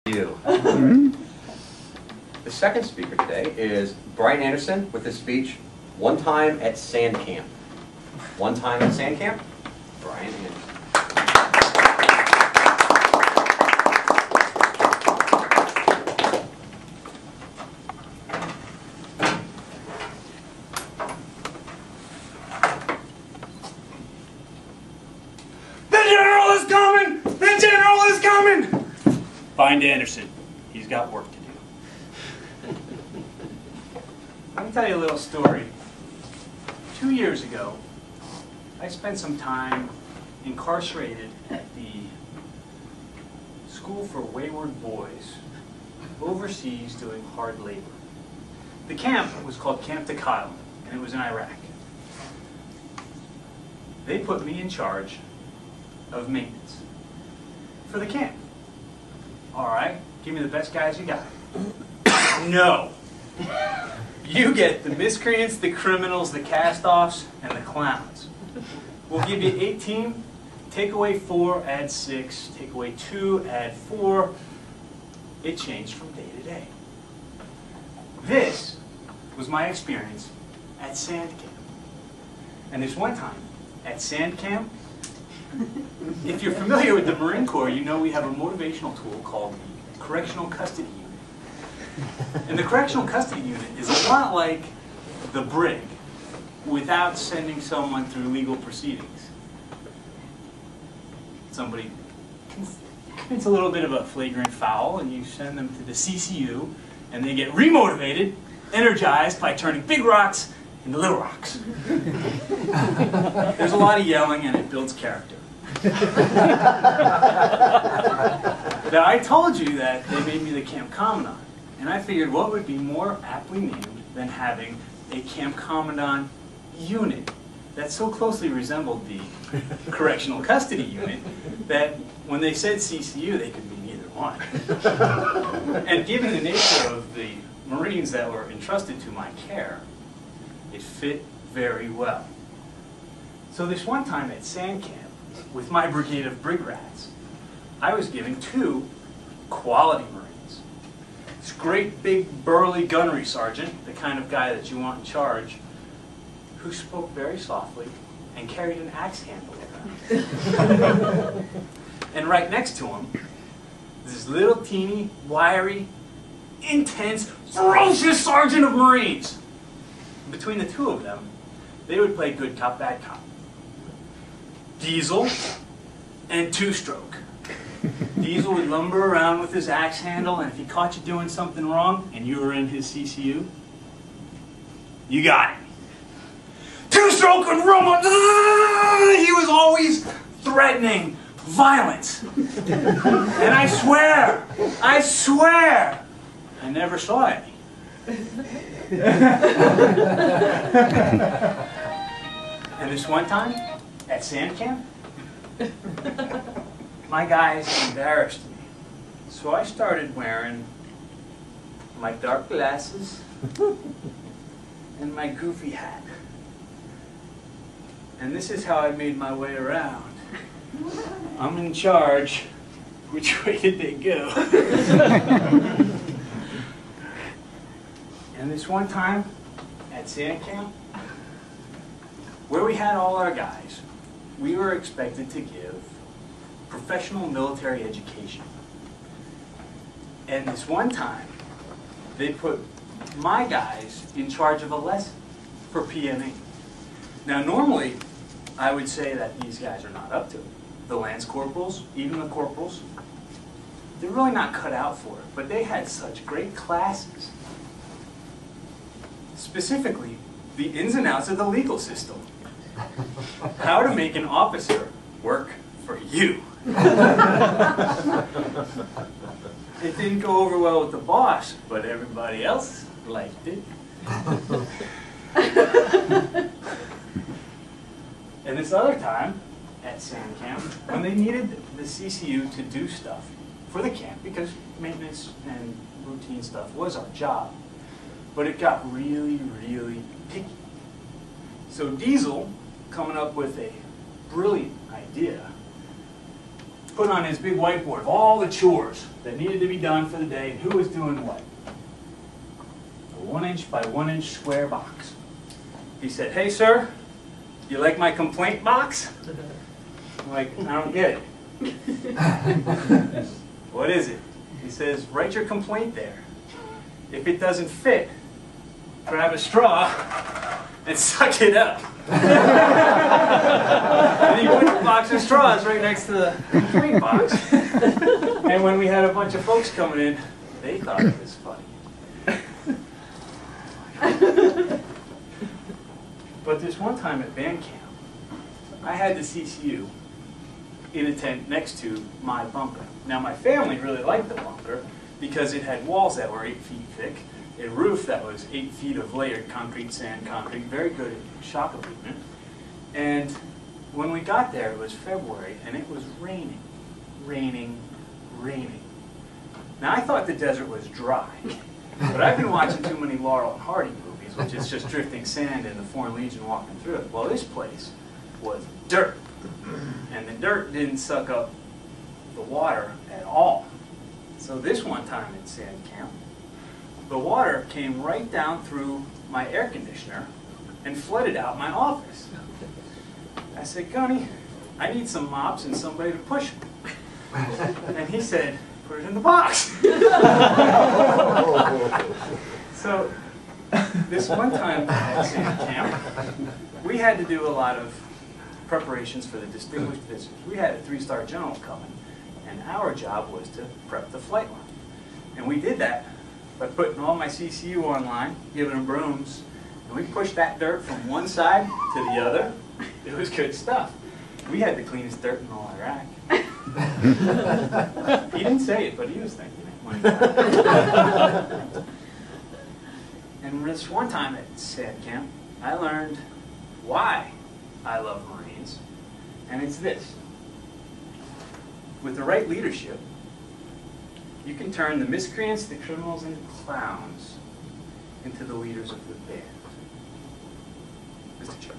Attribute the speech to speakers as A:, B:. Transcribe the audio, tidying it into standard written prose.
A: You. The second speaker today is Brian Anderson with his speech, One Time at Sand Camp. One time at Sand Camp, Brian Anderson.
B: The general is coming! The general is coming! Find Anderson. He's got work to do. Let me tell you a little story. 2 years ago, I spent some time incarcerated at the School for Wayward Boys, overseas doing hard labor. The camp was called Camp Takyle, and it was in Iraq. They put me in charge of maintenance for the camp. All right, give me the best guys you got. No. You get the miscreants, the criminals, the cast-offs, and the clowns. We'll give you 18, take away 4, add 6, take away 2, add 4. It changed from day to day. This was my experience at sand camp. And this one time, at sand camp, if you're familiar with the Marine Corps, you know we have a motivational tool called the Correctional Custody Unit. And the Correctional Custody Unit is a lot like the brig without sending someone through legal proceedings. Somebody commits a little bit of a flagrant foul and you send them to the CCU and they get remotivated, energized by turning big rocks into little rocks. There's a lot of yelling and it builds character. Now I told you that they made me the camp commandant, and I figured what would be more aptly named than having a camp commandant unit that so closely resembled the correctional custody unit that when they said CCU they could mean either one. And given the nature of the Marines that were entrusted to my care, it fit very well. So this one time at sand camp, with my brigade of brig rats, I was given 2 quality Marines. This great big burly gunnery sergeant, the kind of guy that you want in charge, who spoke very softly and carried an axe handle around. And right next to him, this little teeny, wiry, intense, ferocious sergeant of Marines. Between the two of them, they would play good cop, bad cop. Diesel and two-stroke. Diesel would lumber around with his axe handle, and if he caught you doing something wrong, and you were in his CCU, you got it. Two-stroke would rumble. He was always threatening violence. And I swear, I never saw any. And this one time, at sand camp, my guys embarrassed me. So I started wearing my dark glasses and my goofy hat. And this is how I made my way around. I'm in charge. Which way did they go? And this one time at sand camp, where we had all our guys, we were expected to give professional military education. And this one time, they put my guys in charge of a lesson for PME. Now normally, I would say that these guys are not up to it. The lance corporals, even the corporals, they're really not cut out for it, but they had such great classes. Specifically, the ins and outs of the legal system. How to make an officer work for you. It didn't go over well with the boss, but everybody else liked it. And this other time, at sand camp, when they needed the CCU to do stuff for the camp, because maintenance and routine stuff was our job, but it got really, really picky. So Diesel, coming up with a brilliant idea, put on his big whiteboard all the chores that needed to be done for the day and who was doing what. A 1-inch by 1-inch square box. He said, "Hey, sir, you like my complaint box?" I'm like, "I don't get it." "What is it?" He says, "Write your complaint there. If it doesn't fit, grab a straw and suck it up." And he put the box of straws right next to the complaint box. And when we had a bunch of folks coming in, they thought it was funny. But this one time at band camp, I had the CCU in a tent next to my bunker. Now my family really liked the bunker because it had walls that were 8 feet thick, a roof that was 8 feet of layered concrete, sand concrete, very good at shock abatement. And when we got there, it was February, and it was raining, raining, raining. Now I thought the desert was dry, but I've been watching too many Laurel and Hardy movies, which is just drifting sand and the Foreign Legion walking through it. Well, this place was dirt, and the dirt didn't suck up the water at all. So this one time at sand camp, the water came right down through my air conditioner and flooded out my office. I said, "Gunny, I need some mops and somebody to push them." And he said, "Put it in the box." So this one time at sand camp, we had to do a lot of preparations for the distinguished visitors. We had a 3-star general coming, and our job was to prep the flight line. And we did that by putting all my CCU online, giving them brooms, and we pushed that dirt from one side to the other. It was good stuff. We had the cleanest dirt in all Iraq. He didn't say it, but he was thinking it when he got it. And this one time at sand camp, I learned why I love Marines, and it's this. With the right leadership, you can turn the miscreants, the criminals, and the clowns into the leaders of the band. Mr. Chair.